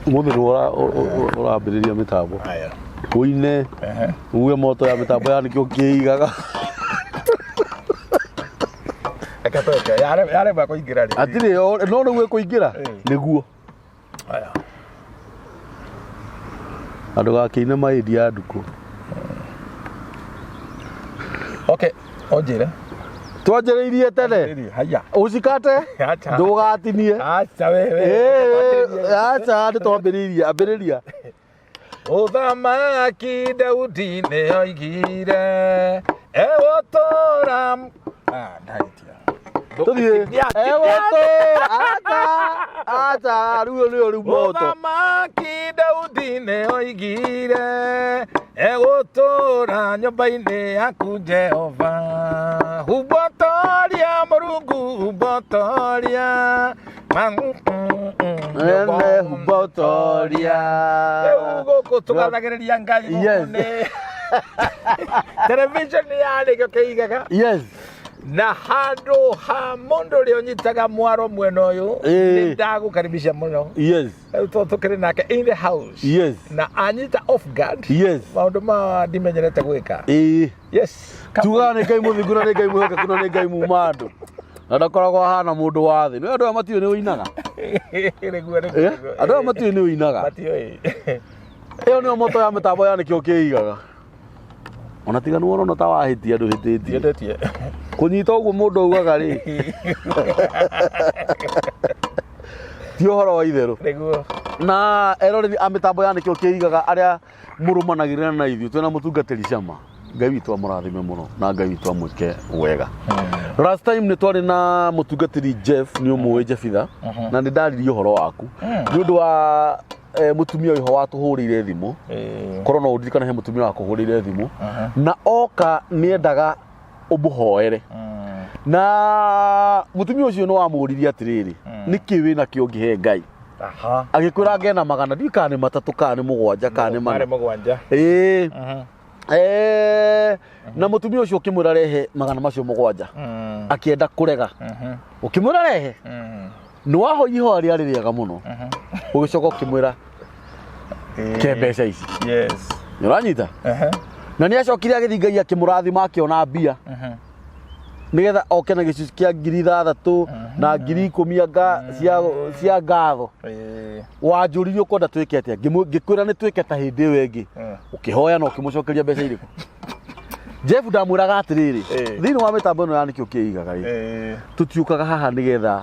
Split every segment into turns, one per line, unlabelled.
Mũthĩ ũrambĩrĩria mĩtambo.
Aya.
Uine. Uwe moto ya mĩtambo ya nĩkĩo kĩigaga.
Ekatoka. Yare ba kũingĩra rĩ.
Atire no nĩguo kũingĩra nĩguo.
Aya.
Andũ gakĩine maĩndi ya ndukũ.
Okay, onjire.
Twanjĩrĩirie tene.
Haya.
Ucikate?
Acha.
Ndũgatinie.
Acha wewe.
Acha twambĩrĩirie ambĩrĩria.
Uthamaki Daudi nĩoigire ewotora ndaitia.
Tuthie. Ewotora acha rĩu moto.
Uthamaki Daudi nĩoigire ewotora nyũmba-inĩ yaku Jehova. Hubotoria Mũrungu hubotoria.
Hubotoria.
Gũkũ tũgathagĩrĩria Ngai mũne. Television yarĩ gĩkĩigaga.
Yes.
Na handũ ha mũndũ ũrĩa ũnyitaga mwaro mwena ũyũ nĩ ndagũkaribisha mũno.
Yes.
Tũkĩrĩ nake in the house.
Yes.
Na anyita off guard.
Yes.
Maũndũ ma ndimenyerete gwĩka. Yes.
Tuga nĩ Ngai mũthingu na nĩ Ngai mwĩhokeku na nĩ Ngai muuma andũ. Na ndakoragwo hana mũndũ wa thĩ. Nĩ andũ aya matiũĩ nĩ ũinaga. Andũ aya matiũĩ nĩ ũinaga.
Matiũĩ.
Ĩyo nĩyo moto ya mĩtambo ya nĩkĩo kĩigaga. Ona tiga nĩ wona ta wahĩtia andũ hĩtĩtie.
Hĩtĩtie.
Kũnyita ũguo mũndũ augaga rĩ. Ti ũhoro wa itherũ.
Nĩguo.
Na eroreri a mĩtambo ya nĩkĩo kĩigaga arĩa mũrũmanagĩrĩra na ithuĩ twĩna mũtungatĩri cama. Ngai witũ amũrathime mũno na Ngai witũ amwĩke wega. Last time nĩ twarĩ na mũtungatĩri Jeff nĩ ũmũĩ Jeffitha na nĩ ndaririe ũhoro waku. Nĩ ũndũ wa mutumia ũyũ watũhũrĩire thimũ. Korwo no ũririkane he mutumia wakũhũrĩire thimũ. Na oka nĩendaga ũmũhoere. Na mutumia ũcio nĩ wamũririe atĩrĩrĩ, nĩkĩ wĩna kĩo ngĩhe Ngai? Agĩkwĩra ngena magana ndiũĩ kana nĩ matatũ kana nĩ mũgwanja kana nĩ mana. Na mutumia ũcio ũkĩmwĩra rehe magana macio mũgwanja akĩenda kũrega. Ũkĩmwĩra rehe nĩ wahoya ihoya rĩarĩ rĩega mũno. Ũgĩcoka ũkĩmwĩra ke mbeca ici.
Yes.
Nĩ ũranyita? Na nĩ acokire agĩthiĩ Ngai akĩmũrathima akĩona mbia. Nĩgetha oke na gĩcunjĩ kĩa 6,000 na 10,000 cia ngatho. Wanjũririe ũkwenda twĩke atĩa? Ngĩkwĩra nĩ twĩke ta hĩndĩ ĩyo ĩngĩ. Ũkĩhoya na ũkĩmũcokeria mbeca irĩkũ? Jeff ndamwĩraga atĩrĩrĩ, thĩinĩ wa mĩtambo ĩno ya nĩkĩo kĩigaga rĩ, tũtiũkaga haha nĩgetha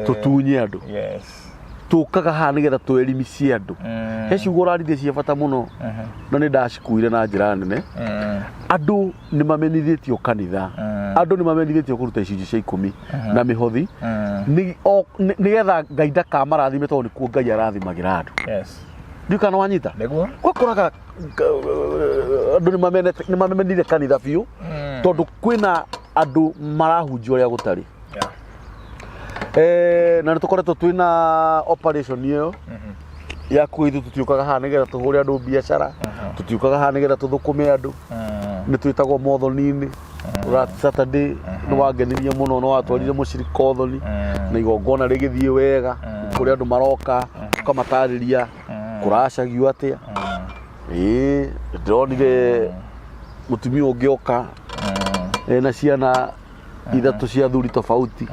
tũtunye andũ. Tũkaga haha nĩgetha twĩrimicie andũ. He ciugo ũraririe cia bata mũno na nĩ ndacikuire na njĩra nene. Andũ nĩ mamenithĩtio kanitha. Andũ nĩ mamenithĩtio kũruta icunjĩ cia 10 na mĩhothi nĩgetha Ngai ndakamarathime tondũ nĩkuo Ngai arathimagĩra andũ. Ndiũ kana wanyita? Nĩguo. Ũkoraga andũ nĩ mamenire kanitha biũ tondũ kwĩna andũ marahunjia ũrĩa gũtarĩ. Na nĩ tũkoretwo twĩna operation ĩyo ya kwithu tũtiũkaga haha nĩgetha tũhũre andũ biacara, tũtiũkaga haha nĩgetha tũthũkũme andũ. Nĩ twĩtagwo mothoni-inĩ. Saturday nĩ wangenirie mũno no watwarire mũcirika ũthoni na igongona rĩgĩthiĩ wega kũrĩ andũ maroka tũkamatarĩria kũracagio atĩa. Ndĩronire mũtumia ũngĩ oka na ciana ithatũ cia thuri tofauti.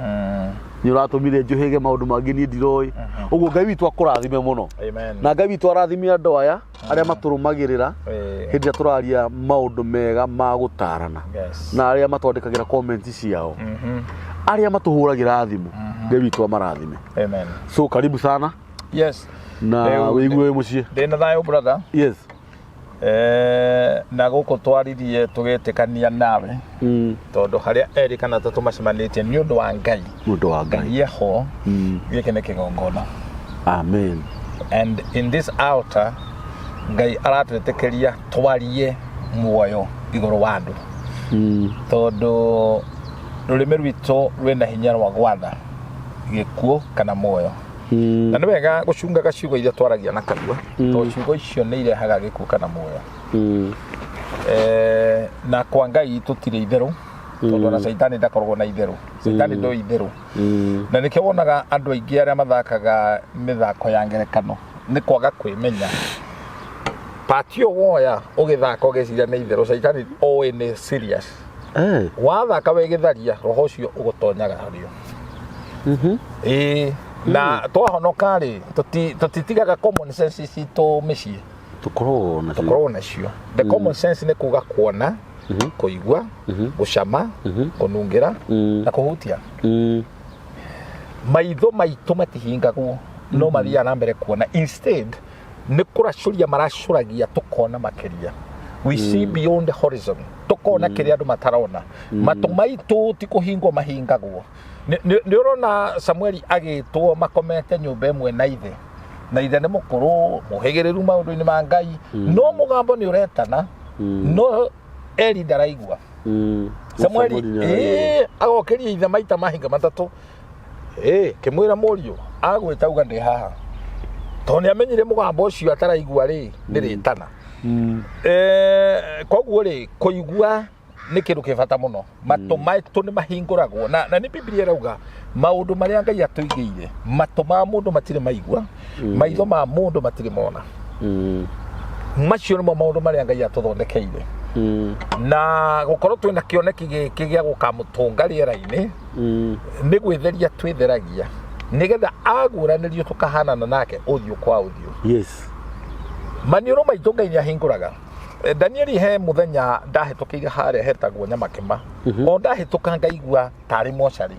Nĩ ũratũmire njũhĩge maũndũ mangĩ niĩ ndiroĩ. Ũguo Ngai witũ akũrathime mũno. Na Ngai witũ arathime andũ aya arĩa matũrũmagĩrĩra hĩndĩ ĩrĩa tũraria maũndũ mega ma gũtarana na arĩa matwandĩkagĩra comment ciao, arĩa matũhũragĩra thimũ. Ngai witũ amarathime. So karibu sana.
Yes.
Na wĩigue wĩ mũciĩ.
Ndĩna thayũ brother.
Yes.
Na gũkũ twaririe tũgĩtĩkania nawe tondũ harĩa erĩ kana atatũ macemanĩtie nĩ ũndũ wa Ngai.
Nĩ ũndũ wa Ngai.
Yeho gĩkĩ nĩ kĩgongona.
Amen.
And in this altar Ngai aratwĩtĩkĩria twarie muoyo igũrũ wa andũ. Tondũ rũrĩmĩ rwitũ rwĩna hinya wa gwatha gĩkuo kana muoyo. Na nĩ wega gũcungaga ciugo iria twaragia na kanua tondũ ciugo icio nĩ irehaga gĩkuo kana muoyo. Na kwa Ngai tũtirĩ itherũ tondũ na Saitani ndakoragwo na itherũ. Saitani ndũĩ itherũ. Na nĩkĩo wonaga andũ aingĩ arĩa mathakaga mĩthako ya ngerekano nĩ kwaga kwĩmenya patio woya ũgĩthaka ũgeciria nĩ itherũ caitani oĩ nĩ serious wathaka we gĩtharia roho ũcio ũgũtonyaga harĩo na twahonoka rĩ tũtitigaga common sense citũ mĩciĩ tukorwo nacio the common sense nĩ kuga kuona kũigua gũcama kũnungĩra na kũhutia maitho maitũ matihingagwo no mathiaga na mbere kuona instead nĩ kũracũria maracũragia tũkona makĩria we see beyond the horizon tũkona kĩrĩa andũ matarona matũ maitũ ti kũhingwo mahingagwo nĩ ũrona Samueli agĩtwo makomete nyũmba ĩmwe na ithe nĩ mũkũrũ mũhĩgĩrĩru maũndũ-inĩ ma Ngai no mũgambo nĩ ũretana no Eli ndaraigua Samueli agokĩria ithe maita mahinga matatũ kĩmwĩra mũriũ agwĩta uga ndĩ haha tondũ nĩamenyire mũgambo ũcio ataraigua rĩ nĩrĩtana koguo rĩ kũigua nĩ kĩndũ kĩbata mũno matũ maitũ nĩ mahingũragwo na nĩ Biblia ĩrauga maũndũ marĩa Ngai atũigĩire matũ ma mũndũ matirĩ maigua maitho ma mũndũ matirĩ mona macio nĩmo maũndũ marĩa Ngai atũthondekeire na gũkorwo twĩna kĩoneki gĩkĩ gĩa gũkamũtũnga rĩera-inĩ nĩ gwĩtheria twĩtheragia nĩgetha agũranĩrio tũkahanana nake ũthiũ kwa ũthiũ maniũrũ maitũ Ngai nĩahingũraga Danieli he mũthenya ndahĩtũkĩire harĩa hetagwo Nyamakema o ndahĩtũka ngaigua tarĩ mocarĩ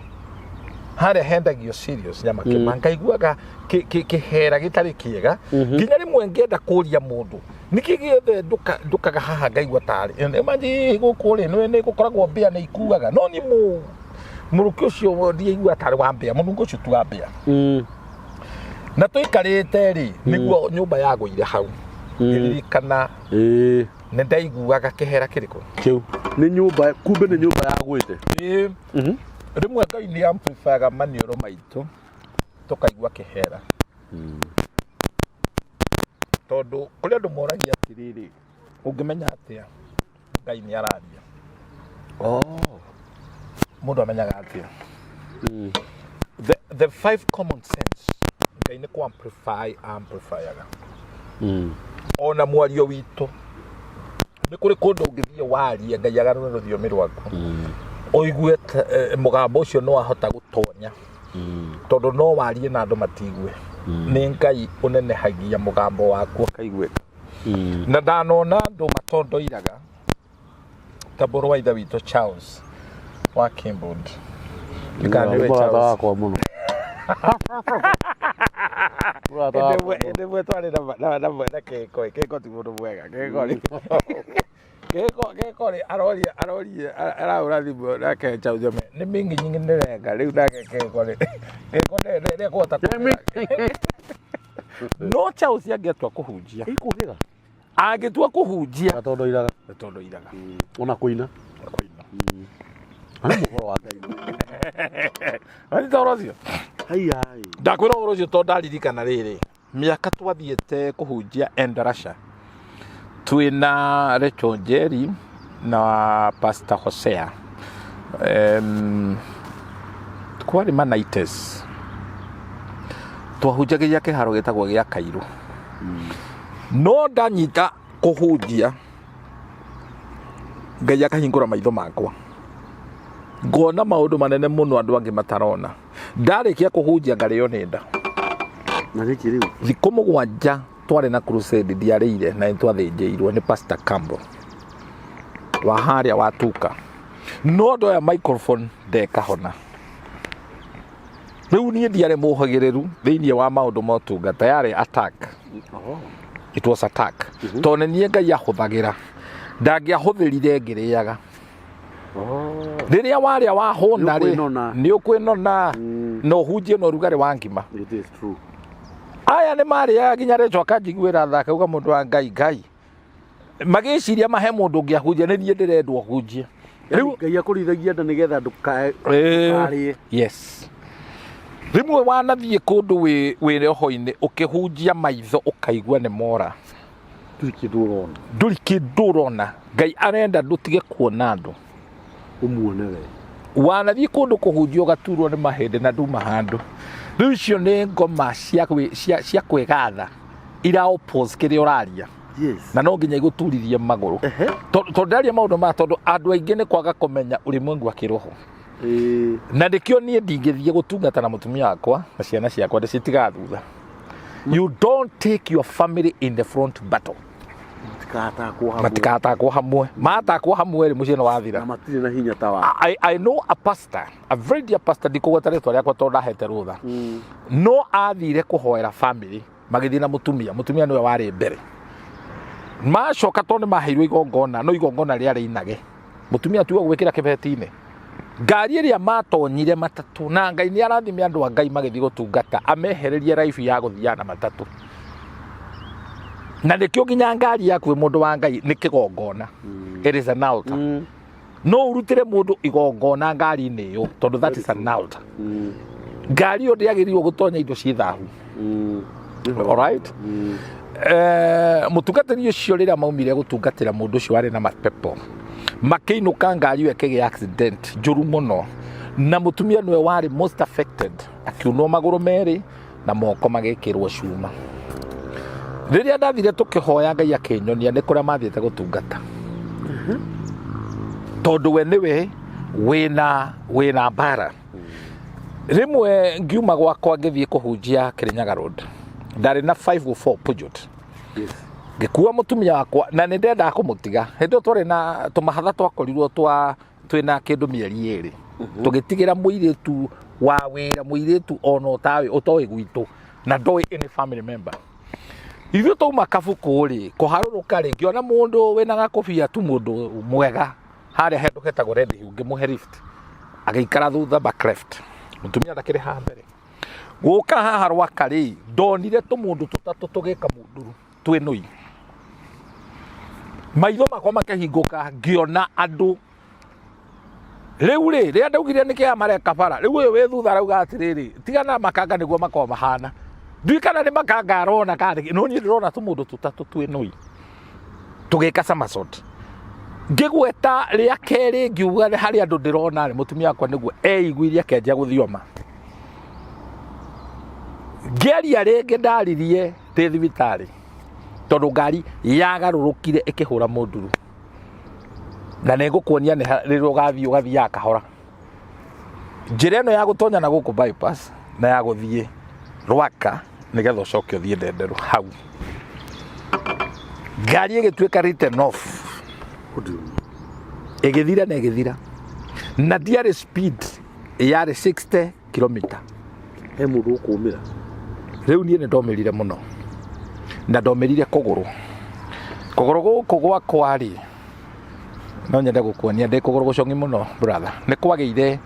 harĩa hendagio serious Nyamakema ngaiguaga kĩhera gĩtarĩ kĩega nginya rĩmwe ngĩenda kũria mũndũ nĩkĩ gĩothe ndũkaga haha ngaigua tarĩ imagine gũkũ rĩ nĩ gũkoragwo mbĩa nĩ ikuaga no nĩ mũrũkĩ ũcio ndiaigua tarĩ wa mbĩa mũnungo ũcio tu wa mbĩa na tũikarĩte rĩ nĩguo nyũmba yagũire hau kana nĩ ndaiguaga kĩhera kĩrĩkũ kĩu nĩ nyũmba kumbe nĩ nyũmba yagwĩte rĩmwe Ngai nĩ amplifyaga maniũrũ maitũ tũkaigua kĩhera tondũ kũrĩ andũ moragia atĩrĩrĩ ũngĩmenya atĩa Ngai nĩ araria mũndũ amenyaga atĩa the five common sense Ngai nĩ kũ amplifyaga ona mwario witũ nĩ kũrĩ kũndũ ũngĩthiĩ waria Ngai agarũre rũthiomi rwaku ũigue mũgambo ũcio no ahota gũtonya tondũ no warie na andũ matigue nĩ Ngai ũnenehagia mũgambo waku akaiguĩka na ndanona andũ matondoiraga ta mũrũ wa ithe witũ Charles wa Kimbund Ndemwe twari na mwena keko ti mundu mwega keko ri aroria araura thimũ nake Chaujome nĩ mingi nyingi nĩrenga rĩu nake keko nĩ kũhota no Charles angĩtua kũhunjia angĩtua kũhunjia atondoiraga ona kũina ana mũhoro wa Ngai ani torocio ndakwĩra ũhoro ũcio tondũ ndaririkana rĩrĩ mĩaka twathiĩte kũhunjia Endarasha twĩna Rachel Njeri na Pastor Hosea kwarĩ Manaites twahunjagĩria kĩharo gĩtagwo gĩa Kairũ no ndanyita kũhunjia Ngai akahingũra maitho makwa ngona maũndũ manene mũno andũ angĩ matarona ndarĩkia kũhunjia ngarĩo nĩ nda na rĩkĩ rĩu thikũ mũgwanja twarĩ na crusade ndiarĩire na nĩtwathĩnjĩirwo nĩ Pastor Campbell wa harĩa wa Tuka no ndoya microphone ndekahona rĩu niĩ ndiarĩ mũhagĩrĩru thĩinĩ wa maũndũ ma ũtungata yarĩ attack it was attack tondũ niĩ Ngai ahũthagĩra ndangĩahũthĩrire ngĩrĩaga rĩrĩa warĩa wahũna rĩ nĩ ũkwĩnona no ũhunjie no rugarĩ wa ngima it is true aya nĩ marĩaga nginya Rachel akanjiguĩra tha akauga mũndũ wa Ngai magĩciria mahe mũndũ ũngĩahunjia nĩ niĩ ndĩrendwo hunjie rĩu Ngai akũrithagia nda nĩgetha ndũkarĩe yes rĩmwe wanathiĩ kũndũ wĩ roho-inĩ ũkĩhunjia maitho ũkaigua nĩ mora ndũrĩ kĩndũ ũrona Ngai arenda ndũtige kuona andũ umuone we wanathiĩ kũndũ kũhunjia ũgaturwo nĩ mahĩndĩ na nduma handũ rĩu icio nĩ ngoma cia kwĩgatha ira oppose kire oraria.
Yes.
Na no nginya iguturirie maguru. Tondu ndaria maundu ma tondu andu aingi ni kwaga kumenya ulimwengu wa kiroho. Na ndikio nie ndingithie gutungata na mutumia wakwa na ciana ciakwa ndicitiga thutha. You don't take your family in the front battle. Matikata hamwe. Matakwo hamwe ri muciĩ no wathira.
Na matire na hinya tawa.
I know a pastor, a very dear pastor ndikugweta ritwa riakwa tondu ndahete rutha. No athire kuhoera family magithii na mutumia niwe wari mbere. Macoka tondu maheirwo igongona no igongona riari inage. Mutumia tuwa gwikira kibeti-ini. Ngari iria matonyire matatu na Ngai ni arathime andu a Ngai magithi gutungata amehererie life ya guthiana matatu. Na ndikio nginya ngari yaku mundu wa Ngai ni kigongona. It is an altar. No urutire mundu igongona ngari ni yo tondu that is an altar. Ngari yo ndiagirirwo gutonya indo ci thahu. All right? Mutungatiri ucio rira maumire gutungatira mundu ucio ari na mapepo. Makiinuka ngari yo kege accident njuru muno. Na mutumia niwe wari most affected. Akiunwo maguru meri na moko magekirwo cuma. Riria ndathire tukihoya Ngai akinyonia ni kuria mathiete gutungata. Tondu we niwe wina bara. Rimwe ngiuma gwakwa ngithie kuhunjia Kirinyaga Road. Ndari na 504 Pujut. Yes. Gikuo mutumia wakwa na ni ndenda kumutiga. Hindo twari na tumahatha twakorirwo twina kindu mieri iri. Tugitigira muiritu wa wira muiritu ono tawe utoe gwitu na ndoi any family member. Ithio tuma kabuku ri kuharuruka ri ngiona mundu wina gakobia tu mundu mwega haria hendu hetagwo rendi hungi muhe lift agiikara thutha back left mutumia ndakire ha mbere guka haha rwaka ri ndonire tu mundu tutatu tugika munduru twinui maitho makwa makahinguka ngiona andu riu ri ria ndaugire niki amareka bara riu we thutha rauga atiriri tigana makanga niguo makwa mahana Duikana ni makanga arona kandi no ni rona tu mundu tutatu twinui tugika samasot ngigweta ria keri ngiuga hari andu ndirona ri mutumia akwa niguo igwiria kenja guthioma ngeria ringi ndaririe ti thibitari tondu ngari yagarurukire ikihura munduru na nigukuonia ni riri ugathia kahora njira ino ya gutonya na guku bypass na ya guthie rwaka nigetha ucoke uthie ndenderu hau ngari igituika written off igithira na diary speed yari 60 km
he mundu ukumira
riu nie ndomerire muno na ndomerire kuguru guku gwakwa ri no nyende gukuonia ndi kuguru gucongi muno brother ni kwageire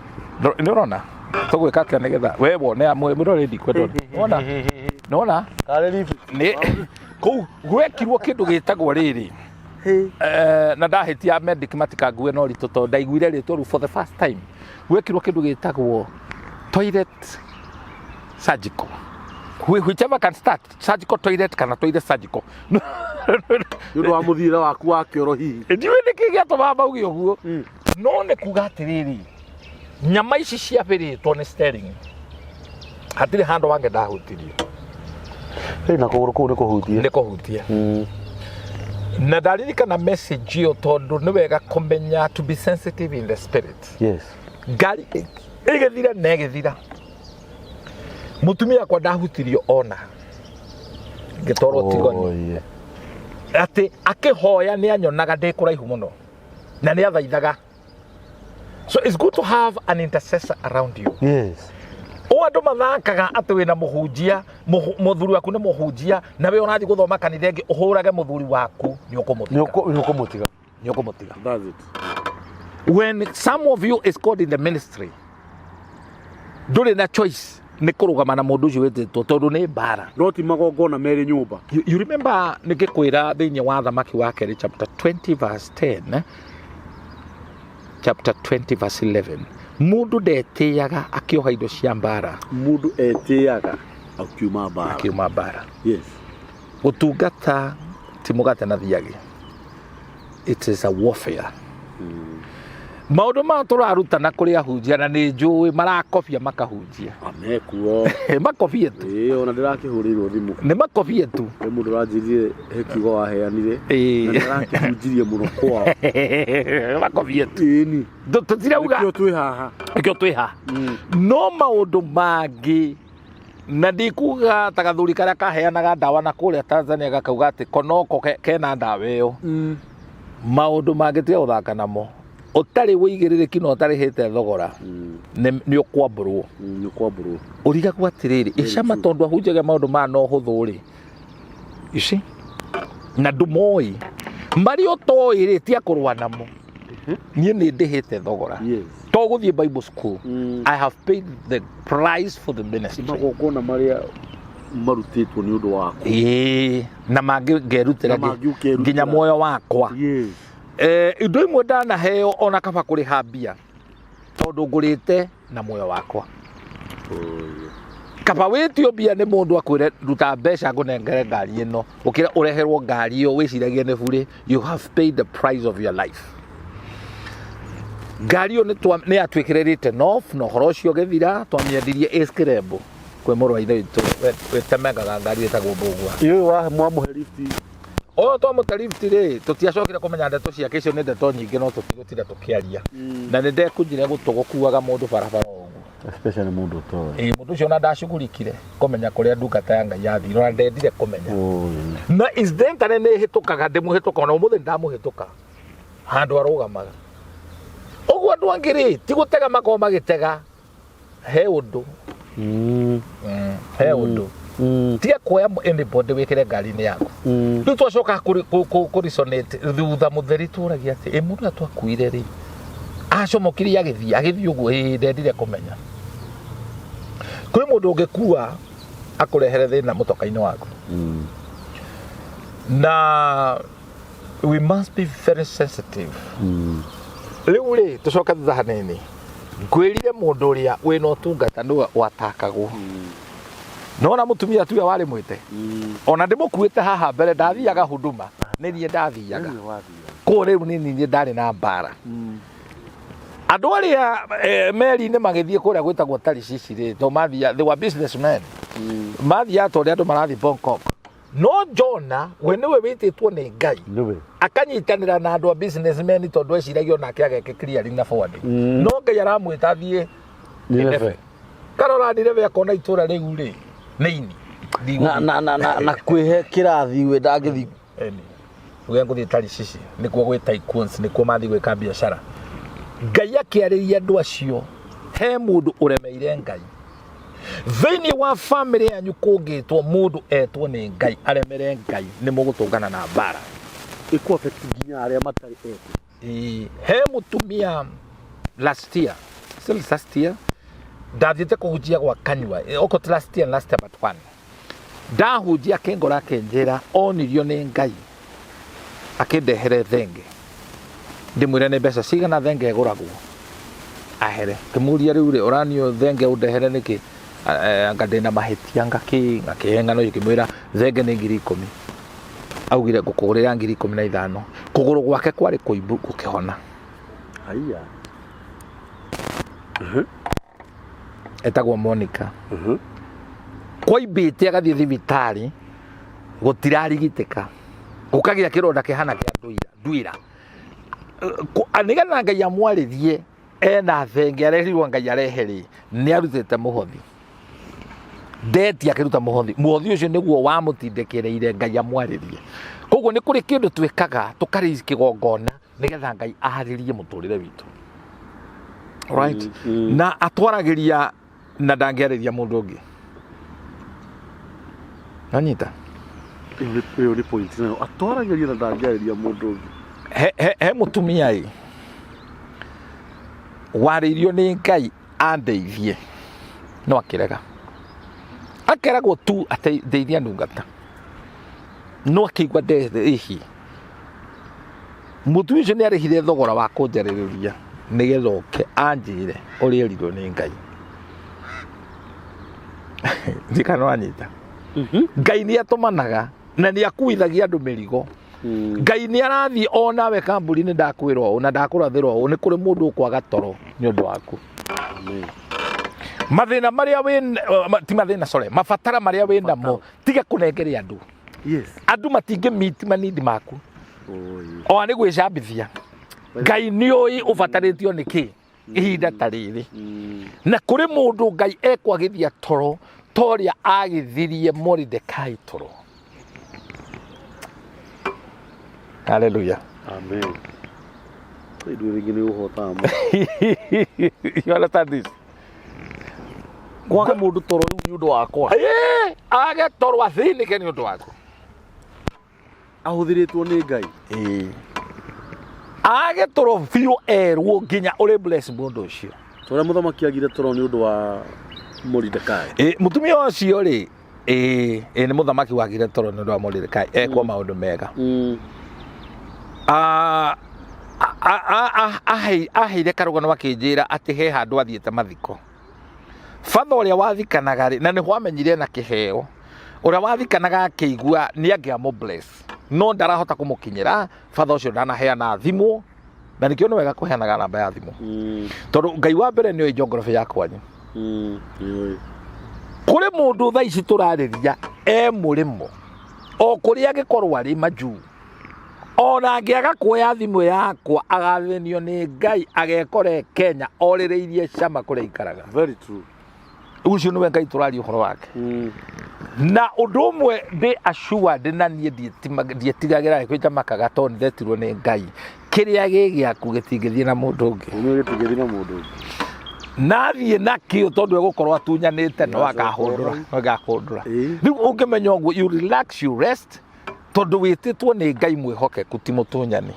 ndorona tugwika atia nigetha we wone amwe miroredi kwendona nona
kareri
ni ku gwekirwo kindu gitagwo riri na ndahitia medic matika ngue no rito to ndaiguire rito for the first time gwekirwo kindu gitagwo toilet surgical whichever can start surgical toilet kana toilet surgical
ndu wa muthira waku wa kioro hihi
ndiwe nikigia to baba ugi uguo no ne kugatiriri nyama ici cia biritwo ni steering hatire hando wange ndahutirio
na kuguru kuu ni kuhutia
na ndaririkana message yo tondu ni wega kumenya to be sensitive in the spirit.
Yes.
Ngari igithira na igithira mutumia kwa ndahutirio ona ngitorwo tigoni ati akihoya ni anyonaga ndikuraihu muno na ni athaithaga. So it's good to have an intercessor around you.
Yes.
O andu mathakaga ati wina muhunjia muthuri waku ni muhunjia na we unathi guthoma kanitha ingi uhurage muthuri waku ni ukumutiga.
That's it.
When some of you is called in the ministry, nduri na choice ni kurugama na mundu ucio wetitwo tondu ni bara
no ti magongona meri nyumba.
You remember nigikwira thiini wa Thamaki wa Keri chapter 20 verse 10 chapter 20 verse 11 mundu ndetiaga akioha indo cia mbara.
Mundu etiaga akiuma bara. Yes.
Gutungata ti mugate na thiagi. It is a warfare. maundu ma turarutana kuri ahunjia na ni njui marakobia makahunjia
amekuo
makobia tu
ona ndirakihurirwo thimu
ni makobia tu
mundu ranjirie he kiugo waheanire na ndirakihunjirie muno kwao
makobia tu
ni
tutirauga ikio twi haha no maundu mangi na ndikuga ta gathuri karia kaheanaga ndawa na kuria Tanzania gakauga ati konoko kena ndawa iyo maundu mangi tiga uthaka namo utari wigiririki no utari hite thogora ni ukwamburwo uriga kwa tiriri icama tondu ahunjaga maundu ma no huthuri ici na ndumoi mari otoiri ti akurwa namo nie ni ndihite thogora to guthie Bible school I have paid the price for the ministry
magokona maria marutitwo ni undu wako
na mangi ngerutira nginya muoyo wakwa indo imwe ndanaheo ona kaba kuriha mbia tondu ngurite na muoyo wakwa kaba witio mbia ni mundu akwire ruta mbeca ngunengere ngari ino ukira ureherwo ngari iyo wiciragie ni buri you have paid the price of your life ngari iyo ni atwikirite nof no horo cio githira twamiendirie eskrebo kwe muru wa ithe itu wetemengaga ngari etagwo mbugua
iyo wa mwamuhe lifti
o to mutarifti ri tutiacokire kumenya ndeto ciake icio ni ndeto nyingi no tutigutira tukiaria na ni ndekunjire gutugukuaga mundu barabara ugu
especially mundu to
mundu cio na ndacugurikire kumenya kuria ndungata ya Ngai yathire na ndendire kumenya na is then kana ni hitukaga ndimuhituka na umuthi ndamuhituka handu arugamaga uguo andu angiri ti gutega makoma magitega he undu he undu tia kuoya anybody wikire ngari-ini yaku riu twacoka kurisonate thutha mutheri turagia ati mundu atwakuire ri acomokirie agithii uguo ndendire kumenya kuri mundu ungikua akurehere thina mutoka-ini waku na we must be very sensitive riu ri tucoka thutha hanini ngwirire mundu uria wina utungata niwe watakagwo nona mutumia tuya wari mwite ona ndimukuite haha mbere ndathiaga huduma ni nie ndathiaga ko riu ni nie ndari na mbara andu aria meri-ini magithie kuria gwitagwo Tarishishi ri to mathia they were businessmen mathia to ri andu marathi Bangkok no Jona we niwe wititwo ni Ngai akanyitanira na andu a businessmen tondu eciragio nake ageke clearing na forwarding no Ngai aramwita thie Nineve karora Nineve akona itura riu ri nini
na kwihe kirathi we ndagithi
we nguthi Tarishishi nikuo gwi tycoons nikuo mathi gwika biashara Ngai akiariria andu acio he mundu uremeire Ngai thiini wa family yanyu kungitwo mundu etwo ni Ngai aremere Ngai ni mugutungana na mbara
iko affect nginya aria matari
he mutumia last year ndathiite kuhunjia gwa Kanua oko last year but one ndahunjia kengora kenjera onirio ni Ngai akindehere thenge ndimwire ni mbeca cigana thenge iguragwo ahere kimuria riu ri uranio thenge undehere niki anga ndina mahitia ngakihenga no ikimwira thenge ni 10,000 augire ngukugurira 15,000 kuguru gwake kwari kuibu gukihona
aiya
etagwo Monica kwaibite agathie thibitari gutirarigitika gukagia kironda kihana kia nduira anigana Ngai amwarithie ena thenge arerirwo Ngai areheri ni arutite muhothi ndeti akiruta muhothi ucio niguo wamutindĩkĩrĩire Ngai amwarithie koguo ni kuri kindu twikaga tukari kigongona nigetha Ngai aharirie muturire witu right na atwaragiria na ndangiarithia mundu ungi anyita
iyo ni point nayo atwaragiria na ndangiarithia mundu ungi
he mutumia waririo ni Ngai andeithie no akirega akeragwo tu ateithia ndungata no akigwa ihi mutumia ucio ni arihire thogora wa kunjaririria nigetha oke anjire uri erirwo ni Ngai ndikano anyita Ngai ni atumanaga na ni akuithagia andu mirigo Ngai nĩ arathi ona we kamburi nĩ ndakwĩrwo ona ndakũrathĩrwo nĩ kũrĩ mũndũ ũkwaga toro nĩ ũndũ waku. Mathĩna marĩa wĩ ti mathĩna sorry mabatara marĩa wĩ namo tiga kũnengere andũ. Andũ matingĩmiti manindi maku. O nĩ gwĩcambithia. Ngai nĩ ũĩ ũbatarĩtio nĩkĩ ihinda ta rĩrĩ. Na kũrĩ mũndũ Ngai ekwagithia toro toria agithirie Mordecai toro. Hallelujah.
Amen. You
understand this?
Kwaga mundu toro ni undu wakwa.
Age toro athinike ni undu wako.
Ahuthiritwo ni Ngai.
Age toro biu erwo nginya uri bless mundu ucio.
Tore muthamaki agire toro ni undu wa Mordecai.
Mutumia ucio ri ni muthamaki wagire toro ni undu wa Mordecai ekwa maundu mega. Aheire karugano akinjira ati he handu athiete mathiko. Fatha uria wathikanaga ri na ni hwamenyire na kiheo uria wathikanaga akigua ni angiamo bless no ndarahota kumukinyira fatha ucio ndanaheana thimu na nikio ni wega kuheanaga namba ya thimu tondu Ngai wa mbere ni geography ya kwanyu. Kuri mundu tha ici turariria murimo o kuria gikorwo ari maju ona angiaga kuoya thimu yakwa agathenio ni Ngai agekore Kenya orireirie cama kuria ikaraga.
Very true.
Ucio ni Ngai turari uhoro wake. Na undu umwe ndi assured na nie ndietigagira kwita makaga to ndetirwo ni Ngai kiria gigiaku gitingithie na mundu ungi.
Uno gitingithie na mundu ungi.
Nathie nakio tondu egũkorwo atunyanĩte no agahũndũra. Rĩu ũngĩmenya ũguo you relax you rest tondu wĩtĩtwo nĩ Ngai mwĩhokeku ti mũtunyani.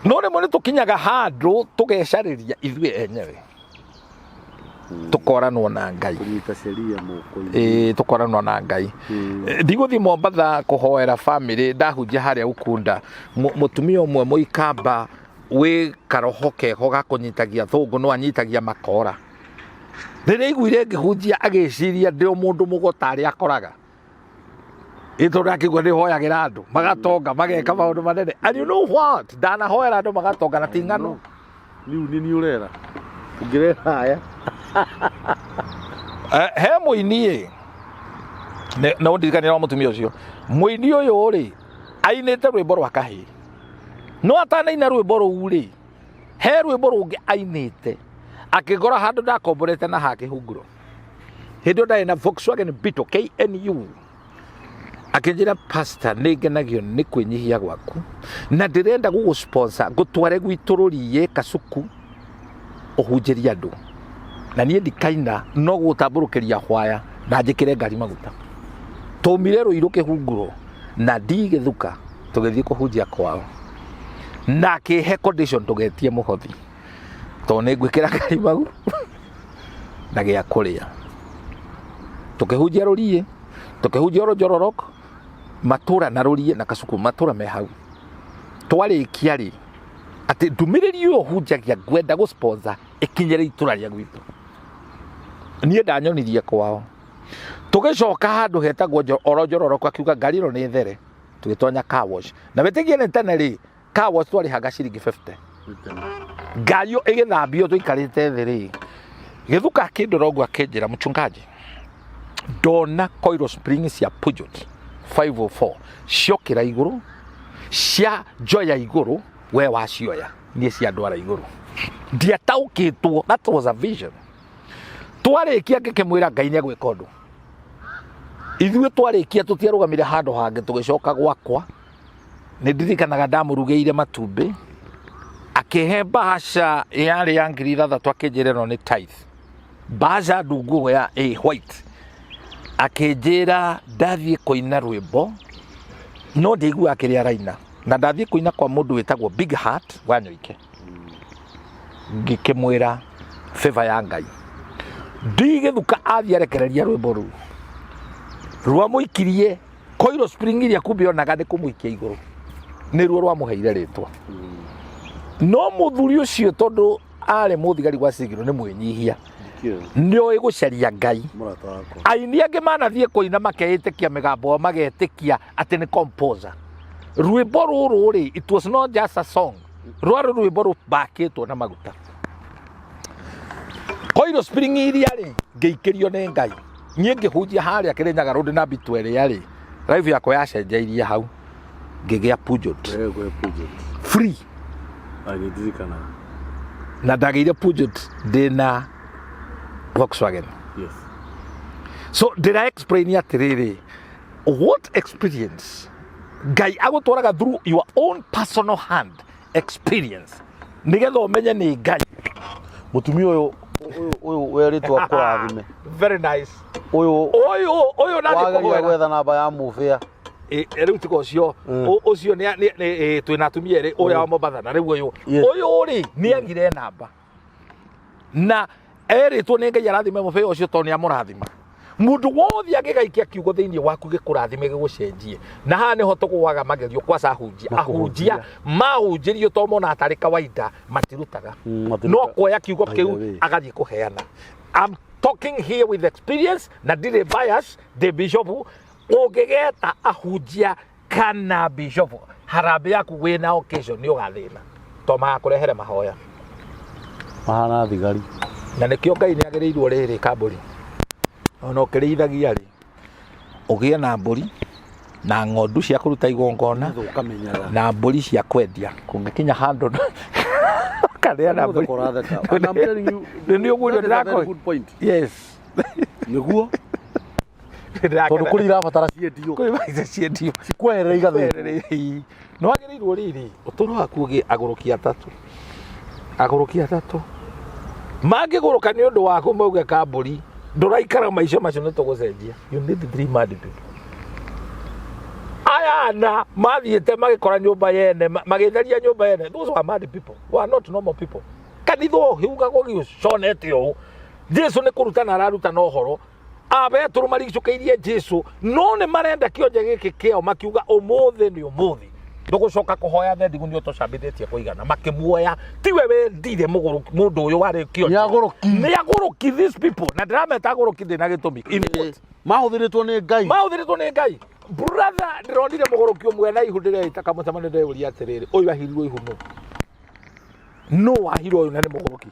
No rĩmwe nĩtũkinyaga handũ tũgecarĩria ithuĩ enyewe tukoranwo na Ngai. Tukoranwo na Ngai. Ndigũthiĩ Mombatha kũhoera family ndahunjia harĩa Ukunda mũtumia ũmwe mũikamba we karoho keho gakunyitagia thungu no anyitagia makora. Rĩrĩa iguire ngĩhunjia agĩciria ndĩ mũndũ mũgotari akoraga ĩtũra kĩgwa nĩ hoyagĩra andũ magatonga mageka maũndũ manene. And you know what? Ndanahoera andũ magatonga na ti ng'ano.
Ni urera ngirera haya
he mũini no ndirikanĩra mũtumia ũcio mũini ũyũ rĩ ainĩte rwĩmbo rwa kahĩ no atanaina rwĩmbo rũu rĩ he rwĩmbo rũngĩ ainĩte akĩgora handũ ndakomborete na hakĩhunguro hĩndĩ ndarĩ na Volkswagen Beetle KNU akĩnjĩra pastor nĩngenagio nĩ kwĩnyihia gwaku na ndĩrenda gũgũsponsor ngũtware gwitũ rũriĩ Kasuku ũhunjĩrie andũ na niĩ ndikaina no gũtambũrũkĩria hwaya na njĩkĩre ngari maguta tũmire rũirũ kĩhunguro na ndigĩthuka tũgĩthiĩ kũhunjia kwao na kĩhe condition tũgetie mũhothi to nĩ ngwĩkĩra ngari mau na gĩa kũrĩa tũkĩhunjia rũriĩ tũkĩhunjia Njororoko matũra na rũriĩ na Kasuku matũra me hau twarĩkia rĩ atĩ ndũmĩrĩri ũyũ hunjagia ngwenda gũsponsor ikinyĩre itũra rĩa gwitũ niĩ ndanyonirie kwao tũgĩcoka handũ hetagwo Njororoko akiuga ngari ĩno nĩ there tũgĩtonya car wash na wĩtĩgie nĩ tene rĩ car wash twarĩhaga ciringi 50 ngari ĩyo ĩgĩthambio tũikarĩte thĩ rĩ gĩthuka kĩndũrongo akĩnjĩra mchungaji ndona coil spring cia Peugeot 504 ciokĩra igũrũ cia njoya igũrũ we wacioya niĩ cia ndwara igũrũ ndiataũkĩtwo. That was a vision. Twarĩkia ngĩkĩmwĩra Ngai nĩ gwĩka ũndũ ithuĩ twarĩkia tũtiarũgamire handũ hangĩ tũgĩcoka gwakwa nĩ ndirikanaga ndamũrugĩire matumbĩ akĩhe bahasha yarĩ ya 3,000 akĩnjĩra ĩno nĩ tithe bahasha ndungu ya white akĩnjĩra ndathiĩ kũina rwĩmbo no ndĩigua kĩrĩa araina na ndathiĩ kũina kwa mũndũ wĩtagwo Big Heart wa Nyoike ngĩkĩmwĩra favor ya Ngai ndigĩthuka athiĩ arekereria rwĩmbo rũu rwamũikirie coil spring iria kumbe onaga nĩ kũmũikia igũrũ nĩruo rwamũheire rĩtwa no mũthuri ũcio tondũ arĩ mũthigari gwa sigiro nĩ mwĩnyihia nĩoĩ gũcaria Ngai. Aini angĩ manathiĩ kũina makeĩtĩkia mĩgambo magetĩkia atĩ nĩ composer rwimbo ruru ri, it was not just a song. Rwari rwimbo rubakitwo na maguta. Koiro spring iria ri ngeikirio ni Ngai. Nie ngihunjia haria Kirinyaga road na bitwere ri. Life yakwa yacenjeirie hau. Ngigia Pujot. Free.
Agithikana.
Na ndageire Pujot ndina Volkswagen.
Yes.
So did I explain atiriri? What experience Ngai agutwaraga through your own personal hand experience nigetha umenye ni Ngai.
Mutumia uyu weritwa kurathime.
Very nice.
Uyu
na
ndikuhoya gwetha namba ya mufia.
Riu tiko ucio ucio ni twina atumia eri uria wa Mombasa na riu uyu ri ni agire namba na eritwo ni Ngai arathime mufia ucio to ni amurathima. Mundu wothe agigaikia kiugo thiini waku gikurathime gigucenjie na haha niho tuguaga magerio kwa ahunjia mahunjirio to mona atari kawaida matirutaga no kuoya kiugo kiu agathie kuheana. I'm talking here with experience na dire bias the bishop ungigeta ahunjia kana bishop harambe yaku wina occasion ni ugathina to magakurehere mahoya
mahana thigari
na nikio Ngai ni agereirwo riri kamburi ono kirithagia ri ugie na mburi na ng'ondu cia kuruta igongona na mburi cia kwendia kungikinya handu karia na mburi.
I'm telling you,
ni uguo ndirako
good point.
Yes.
Niguo tondu kuri irabatara ciendio
kuri baiza ciendio
cikwerere igathĩ
no agereirwo riri utoro waku ugie agurukia tatu mangiguruka ni undu waku mauge kamburi nduraikara maisha macio ni tugucenjia. You need 3 mad people. Aya na mathiete magikora nyumba yene magitheria nyumba yene. Those were mad people. Were not normal people. Kanitho hiugagwo giuconete o Jesu ni kurutana araruta no horo abeturu maricukeirie Jesu no ne marenda kionje giki kio makiuga umuthi ni umuthi ndugucoka kuhoya thendi gunio tucambithitie kuigana makimuoya tiwe we ndire mundu uyu wari kionje ni aguruki these people na ndirameta aguruki ndina gitumi
mahuthiritwo ni Ngai
brother ndironire muguruki umwe na ihundire itaka mutamane ndeuria atiriri uyu ahirirwo ihuno no ahiro uyu na ni muguruki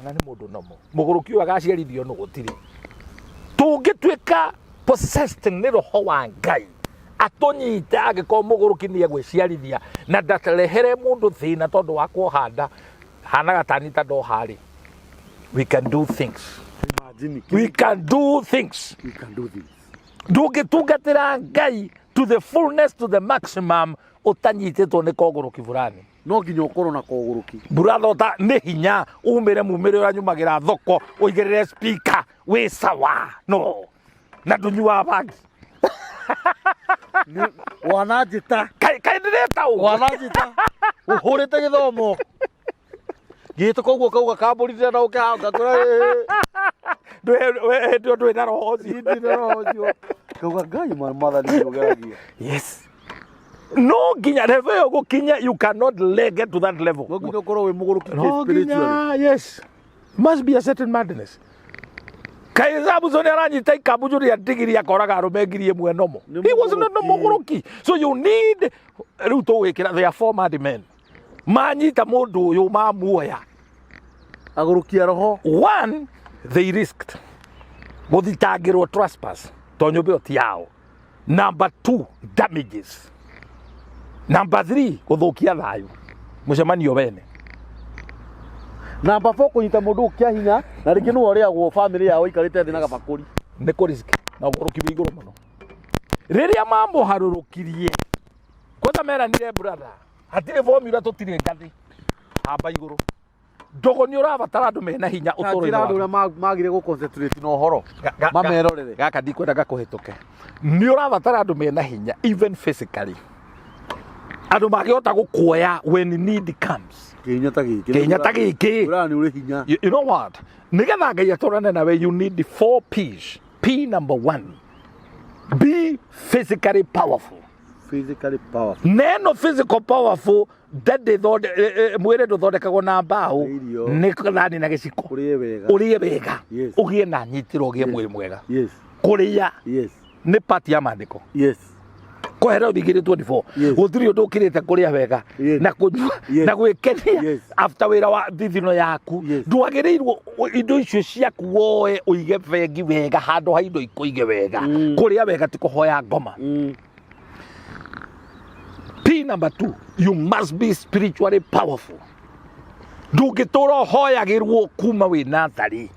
na ni mundu nomo muguruki uyu agaciarithio no gutiri tungituika possessed ni roho wa Ngai atonyite agiko muguruki ni egwiciarithia na ndatarehere mundu thina tondu wa kuhanda hanaga tanita ndo hari. We can do things. We can do things. Ndungitungatira Ngai to the fullness, to the maximum utanyitetwo ni koguruki fulani.
No nginya ukorwo na koguruki
burathota ni hinya umire mumire uranyumagira thoko uigirire speaker we sawa no na dunyua bag
wanajita
kai ndireta u
wanajita uhurite githomo gitu koguo kauga kamburithira na ukahanga kura
ndwe na roho
cio kauga Ngai mathani ugeragia.
Yes. No ginya level yo gukinya you cannot get to that level.
No ginya ukorwo we muguruki spiritually.
Yes. Must be a certain madness. Kai zabu zone aranyita ikabujuri ya digiri ya koraga arumegirie mwenomo. He was not no muguruki. So you need ruto wekira there are 4 mad men. Manyita mundu yo mamuoya.
Agurukia roho.
1 they risked. Guthitangirwo trespass. Tonyumbe otiao. Number 2 damages. Number 3 guthukia thayu mucemanio bene.
Number 4 kunyita mundu ukia hinya na ringi no uri agwo family yao ikarite thina gabakuri
ni kurisk na uguruki biguru muno riria mambo harurukirie kwanza mera nire brother hatire formula tutire ngathi amba iguru dogo ni urabatara andu mena hinya utoro
andu uria magire go concentrate no horo mamerorere
gaka ndikwenda gakuhituke ni urabatara andu mena hinya even physically andu magihota gukuoya when need comes.
Kenya ta giki urani uri hinya.
You know what? Nigetha Ngai atorane nawe you need 4 P's. P number 1. Be physically powerful. Neno physical powerful dade thode mwire nduthondekagwo na mbao ni kathani na giciko urie wega ugie na nyitiro ugie mwiri mwega kuria ni part ya mandiko Kohera uthigire 24 gutiri undu ukirite kuria wega na kunyua na gwikenia after wira wa thithino yaku ndwagirirwo indo icio ciaku woe uige bengi wega handu ha indo ikuige wega kuria wega tikuhoya ngoma. P number 2, you must be spiritually powerful. Ndungitoro hoyagirwo kuma wi nathari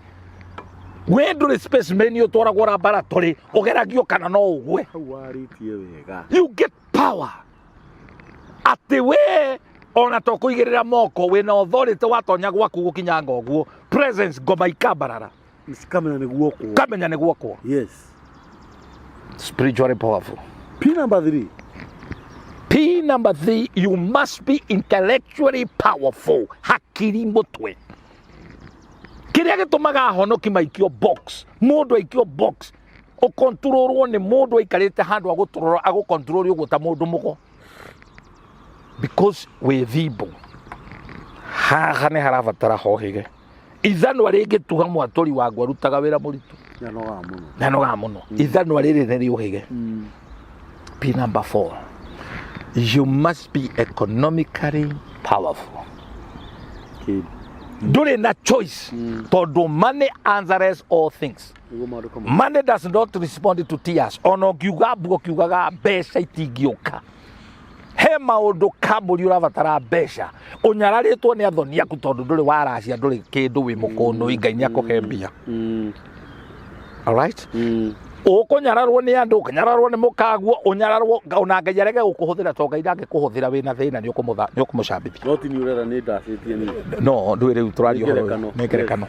we nduri specimen yo twaragwo laboratory ugeragio kana no ugwe
waritie wega.
You get power ati we ona to kuigirira moko we na authority watonya gwaku gukinya ngoguo presence ngoma ikabarara
kamenya ni guoko.
Yes, spiritually powerful.
P number 3.
P number 3, you must be intellectually powerful. Hakiri mutwe. Kiria gitumaga honoki maikio box. Mundu aikio box. O controlwo ni mundu aikarite handu aguturora agukontrol yo guta mundu mugo. Because we vibo. Haha ne haravatara hohige. Ithano arige tuha mwatori wa gwarutaga wira muritu. Nanoga muno. Ithano arire neri uhige. P number 4. You must be economically powerful. During that choice, todo money answers all things. Money does not respond to tears. Ono kiuga bugo kiugaga besha itigioka. He maundu kamuri uravatara besha. Onyararitwo ni athoni aku tondu nduri waracia nduri kindu wi mukono ingai akukembia. All right? Ukonyararwo ni andu ukanyararwo ni mukaguo unyararwo ona ngayarege gukuhuthira to ngai ndangikuhuthira wina thina ni ukumucambithia
no ti ni urera ni ndacitie ni
no ndwire uturario ni ngerekano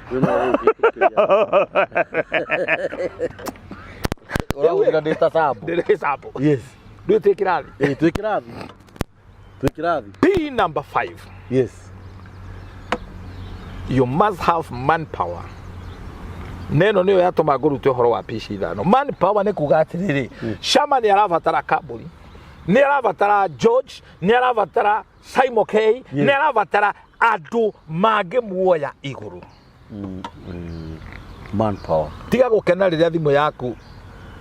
ora ndita sabo yes
ndwite kirathi
twikirathi.
P number 5.
Yes,
you must have manpower. Neno niyo yatuma ngurute horo wa PC thano. Manpower ne kuga atiriri Shama ni aravatara kaburi, ni aravatara George, ni aravatara Simon K, ni aravatara andu mage muoya iguru.
Manpower
tiga gukena riria thimu yaku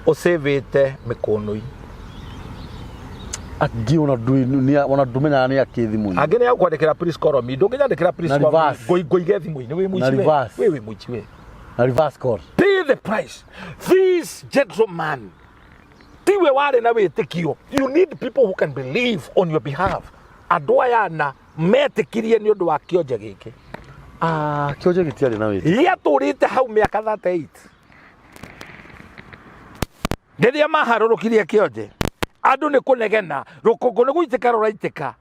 usavete mikonoi
agi ona dumenya ni akithimu
agene ya kwandikira please call me ndungiyandikira please call me goige thimu ni we muici we
na reverse call.
Pay the price. This gentleman tiwe wale na witikio. You need people who can believe on your behalf. Adoyana metikirie ni undu wa kionje giki.
Kionje gitiari na witi.
Lia turite hau miaka 38. Ndiria maharurukirie kionje. Andu ni kunegena, rukungu ni guitika ruraitika.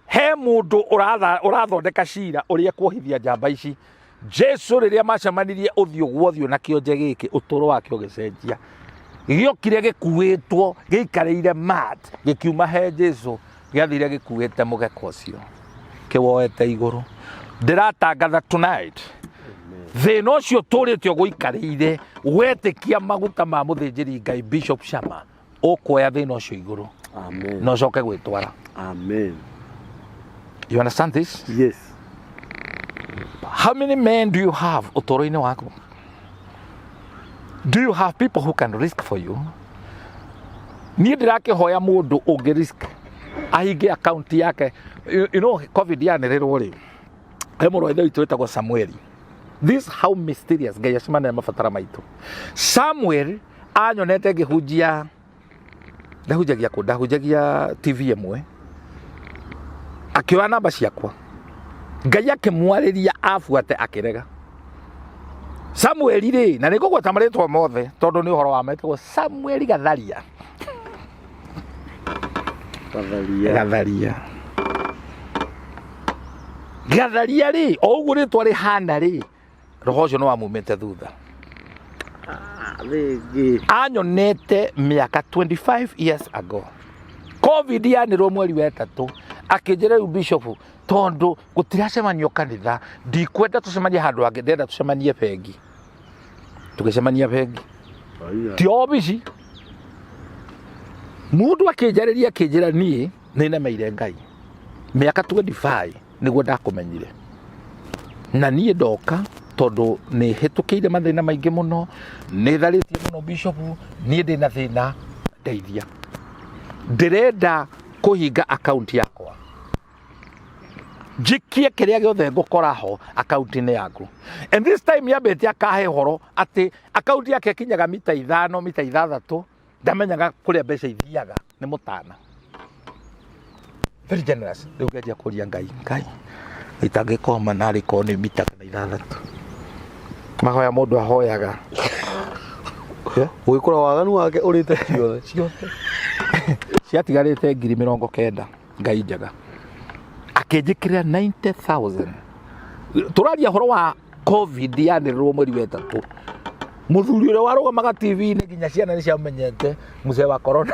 He mundu urathondeka cira uria kuhithia njamba ici. Jesu riria macamanirie uthio guothio na kionje giki uturo wake ugicenjia. Giokire gikuitwo giikareire mat gikiuma he Jesu giathire gikuite mugeko ucio kiwoete iguru. Ndiratangatha tonight thina ucio turitio guikareire wetikia maguta ma muthinjiri Ngai Bishop Shama ukuoya thina ucio iguru.
Amen.
No coke gwitwara.
Amen.
You understand this?
Yes.
How many men do you have utoro-ini waku? Do you have people who can risk for you? Ni ndirakihoya mundu ungi risk ahinge account yake. You know COVID yanerirwo ri emuro ithe itu etagwo Samuel. This how mysterious Ngai acimana na mabatara maitu. Samuel anyonete ngihunjia ndahunjagia TV imwe akioya namba ciakwa Ngai akimwariria afuate akirega. Samuel ri na niko gwata maritwa mothe tondu ni uhoro wa metagwo Samuel Gatharia. Gatharia ri oguo ritwa rihana ri roho ucio no amumete thutha. Anyonete miaka 25 years ago. COVID yanirwo mweri wa 3 akinjira bishop tondu gutiracemanio kanitha ndikwenda tucemanie handu hangi ndenda tucemanie bengi. Tugicemania bengi ti obici mundu akinjariria nie ni nemeire Ngai miaka 25 niguo ndakumenyire na nie ndoka tondu ni hitukiire mathina maingi muno ni tharitie muno bishop nie ndina thina ndeithia ndirenda kuhinga account yakwa jikie kiria giothe ngukora ho account-ini yaku and this time yambete akahe horo ati account yake kinyaga mita 5 mita 6 ndamenyaga kuria mbeca ithiaga ni mutana very generous riu ngeria kuria ngai itangikoma nari ko ni mita 6 mahoya mundu ahoyaga
wikora waganu wake urite ciothe
ciatigarite 90,000 ngai njaga akijikira 90,000 turaria horo wa covid yanirwo mweri wetatu muthuri ule warugamaga TV ni nginya ciana ni ciamenyete muze wa corona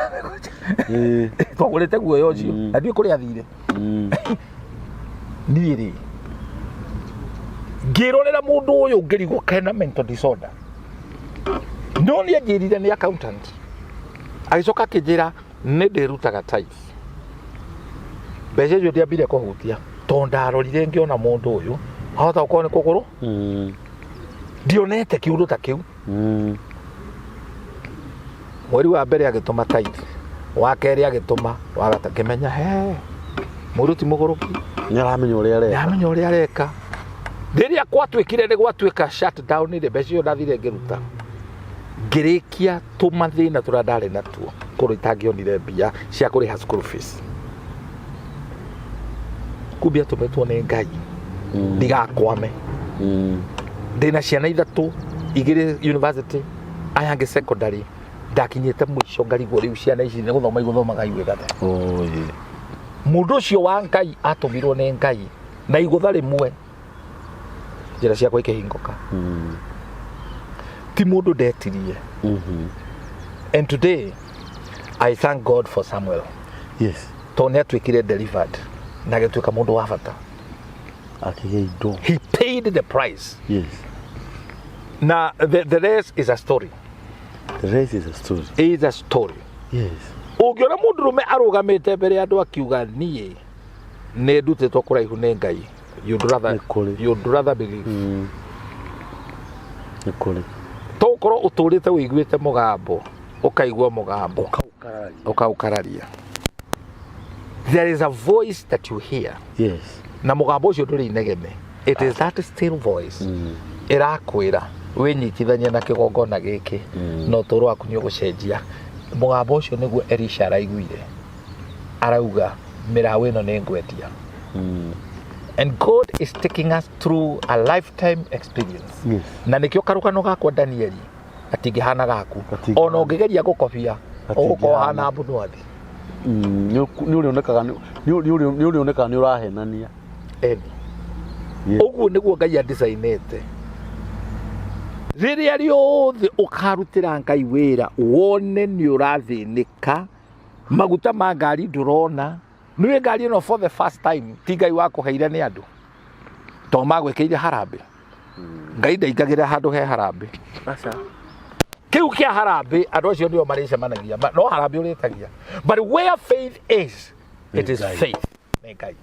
twagurite guoyo ucio na ndui kuri athire niri ngirorera mundu uyu ngirigwo kena mental disorder no ni ajirire ni accountant agicoka kijira ni ndirutaga tithe mbeca cio ndiambire kuhutia to ndarorire ngiona mundu uyu ahota gukorwo ni kuguru ndionete kiundu ta kiu mweri wa mbere agituma tithe wa keri agituma wa gatatu kimenya muruti muguruki
nyaramenya uria
areka riria kwatwikire ni gwatwika shut down ni mbeca cio ndathire ngiruta ngirikia tumathina turia ndari natuo kuru itangionire mbia cia kuriha school fees kubia tumetwo ni ngai ndigakwame ndina ciana 3 igire university ayange secondary ndakinyete mwisho ngarigwo riu ciana ici ni guthoma iguthomaga igwegate mundu ucio wa ngai atumirwo ni ngai na igutha rimwe njira ciakwa ikihinguka ti mundu ndetirie and today I thank God for Samuel to ni atwikire delivered na gitwika mundu wa bata he paid the price now the rest is a story is a story ungiona mundu rume arugamite mbere ya andu akiuga nie ne ndutitwo kuraihu ne ngai you'd rather believe tokoro uturite wiguite mugambo ukaigwa mugambo ukaukararia there is a voice that you hear na mugambo ucio nduri inegene it is that still voice irakwira winyitithania na kigongona giki no turu waku ni ugucenjia mugambo ucio niguo Elisha araiguire arauga mirawe no ni ngwetia and God is taking us through a lifetime experience na nikio karukano gakwa Danieli atingihana gaku ona ungigeria gukobia ugukohana mbunu athi
ni urioneka ni urahenania
uguo niguo ngai designete riria riothe ukarutira ngai wira wone ni urathinika maguta ma ngari ndurona niwe ngari ino for the first time ti ngai wako heire ni andu to magwekeire harambe ngai ndaigagira handu he harambe kiu kia harambe andu acio ndio maricemanagia no harambe uritagia but where faith is it is faith ni ngai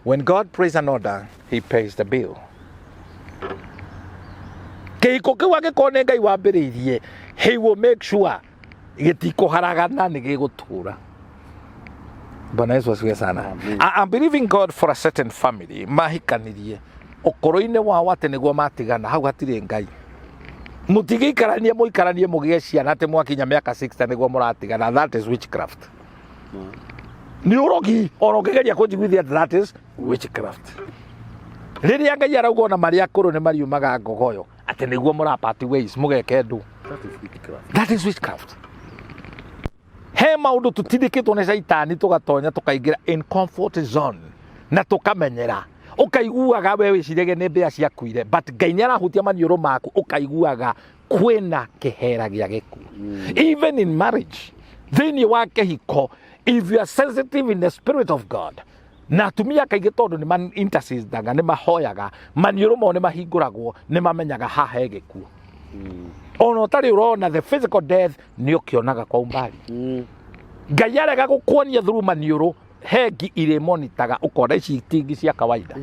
when God prays an order he pays the bill kiko kiwa gikone ngai wambiriirie he will make sure gitiko haragana ni gigutura Bwana Yesu asifiwe sana. I'm believing God for a certain family mahikanirie okoroine wa wate niguo matigana hau hatire ngai mutigikaranie muikaranie mugie ciana ate mwakinya miaka 60 niguo muratigana that is witchcraft ni urogi orogegeria kunjiguithia that is witchcraft riria ngai arauga na maria kuru ni mariumaga ngogoyo ate niguo murapati ways mugeke ndu that is witchcraft he maundu tutindikitwo ni saitani tugatonya tukaingira in comfort zone na tukamenyera ukaiguaga we wicirege ni mbia cia kuire but ngai ni arahutia maniuru maku ukaiguaga kwina kihera gia giku even in marriage thini wa kihiko if you are sensitive in the spirit of God na tumia kaige tondu ni man intercedes daga ni mahoyaga maniuru mo ni mahinguragwo ni mamenyaga haha egikuo ono tari urona the physical death ni ukionaga kwa umbali ngai arega gukuonia through maniuru hegi ire monitaga ukona ici tingi cia kawaida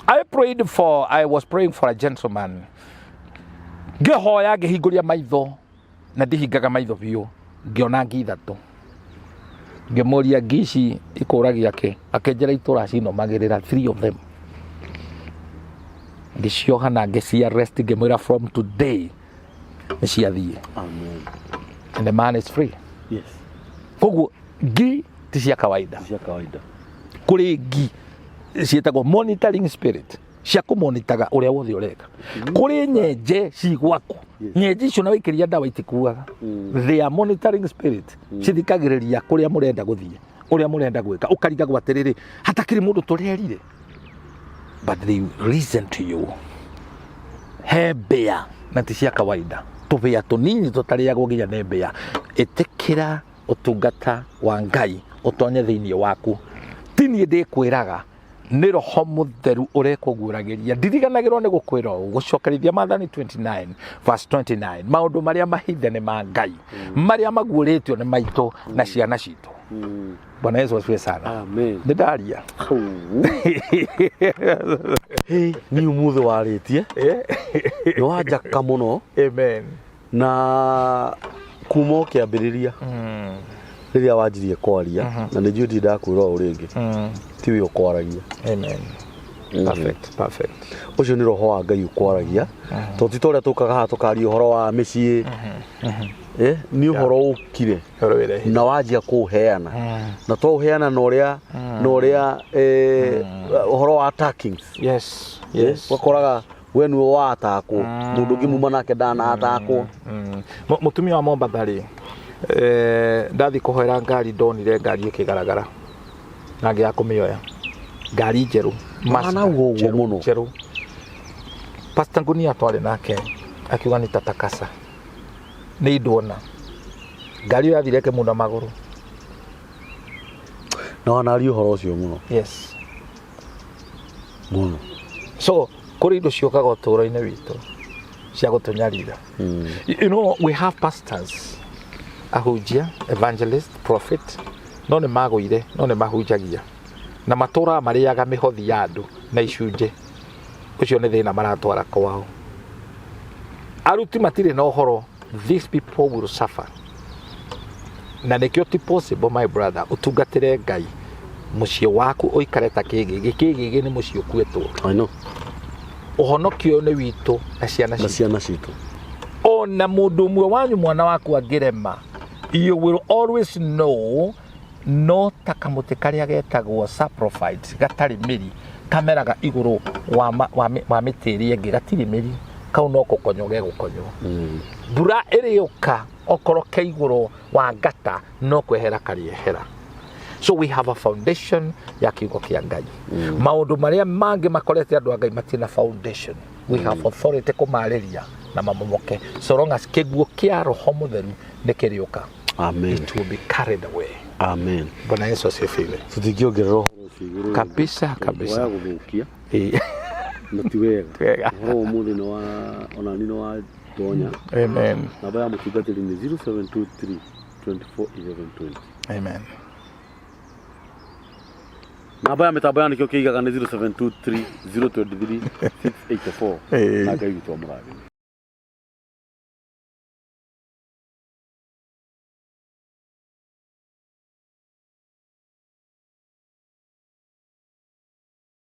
I was praying for a gentleman ngehoya ngehinguria maitho na ndihingaga maitho biũ ngĩona ngi ithatũ ngĩmũria ngi ici ikũragia kĩ akĩnjĩra itũra cinomagĩrĩra 3 of them ngĩcioha na ngĩciarrest ngĩmwĩra from today nĩciathiĩ.
Amen.
And the man is free.
Yes.
Koguo ngi ti cia kawaida. Kũrĩ ngi ciĩtagwo monitoring spirit cia kũmonitaga ũrĩa wothe ũreka. Kũrĩ nyenje cigwaku nyenje icio na wĩkĩria ndawa itikuaga. They are monitoring spirit cithikagĩrĩria kũrĩa mũrenda gũthiĩ ũrĩa mũrenda gwĩka ũkarigagwo atĩrĩrĩ hatakĩrĩ mũndũ tũrerire, but they listen to you. He mbĩa na ti cia kawaida, tũbĩa tũnini tũtarĩagwo nginya nĩ mbĩa. Ĩtĩkĩra ũtungata wa Ngai ũtonye thĩinĩ waku. Ti niĩ ndĩkwĩraga, nĩ Roho Mũtheru ũrekũguũragĩria. Ndiriganagĩrwo nĩ gũkwĩra ũũ, gũcokerithia Maathani 29 verse 29, maũndũ marĩa mahithe nĩ ma Ngai, marĩa maguũrĩtio nĩ maitũ na ciana citũ. Bwana Yesu asifiwe sana.
Amen.
Nĩ ndaria.
Ni ũmũthĩ warĩtie nĩ wanjaka mũno.
Amen.
Na kuma ũkĩambĩrĩria rĩrĩa wanjirie kwaria na nĩ njũĩ ndakwĩra ũũ rĩngĩ tiwe ũkwaragia.
Amen. Perfect.
Ũcio nĩ Roho wa Ngai ũkwaragia, tondũ ti ta ũrĩa tũkaga haha tũkaria ũhoro wa mĩciĩ, nĩ ũhoro ũkire na wanjia kũũheana na twaũheana na ũrĩa ũhoro wa attackings.
Yes.
Wakoraga we nĩwe watakwo, mũndũ ũngĩ muma nake ndanatakwo.
Mũtumia wa Mombatha rĩ, ndathi kũhoera ngari ndonire ngari ĩkĩgaragara na ngĩya kũmĩoya, ngari njerũ
manauga ũguo mũno
njerũ. Pastor Ngunia twarĩ nake akiuga nĩ tatakasa, nĩ indona ngari ĩyo yathire ĩkĩmuna magũrũ
na wanaria ũhoro ũcio mũno.
Yes
mũno.
So kũrĩ indo ciũkaga ũtũũro-inĩ witũ cia gũtũnyarira. You know, we have pastors, ahunjia, evangelist, prophet, no nĩ magũire, no nĩ mahunjagia na matũũra marĩaga mĩhothi ya andũ na icunjĩ. Ũcio nĩ thĩna maratwara kwao. Aruti matirĩ na ũhoro, these people will suffer. Na nĩkĩo ti possible, my brother, ũtungatĩre Ngai mũciĩ waku ũikare ta kĩgĩgĩ. Kĩgĩgĩ nĩ mũciĩ ũkuĩtwo.
I know.
Ũhonokio nĩ witũ na ciana citũ. Ona mũndũ ũmwe wanyu mwana waku angĩrema, you will always know, no ta kamũtĩ karĩa getagwo saprophyte gatarĩ mĩri kameraga igũrũ wa mĩtĩ ĩrĩa ĩngĩ gatirĩ mĩri, kau no gũkonywo gegũkonywo. Mbura ĩrĩũka okorwo ke igũrũ wa ngata no kwehera karĩehera. So we have a foundation ya kiugo kĩa Ngai. Maũndũ marĩa mangĩ makorete andũ a Ngai matina foundation, we have authority kũmarĩria na mamomoke, so long as kĩguo kĩa Roho Mũtheru nĩ kĩrĩũka.
Amen.
It will be carried away.
Amen.
Bwana Yesu asifiwe.
Tutingĩongerera ũhoro ũcio igũrũ
Kabisa.
Waya gũthũkia na ti wega. Ũhoro ũmũthĩ nĩ wa onani nĩ wa tonya.
Amen.
Namba ya mũtungatĩri nĩ 0723 241120.
Amen.
Namba ya mĩtambo ya nĩkĩo kĩigaga nĩ 0723 023 684. Na Ngai witũ amũrathime.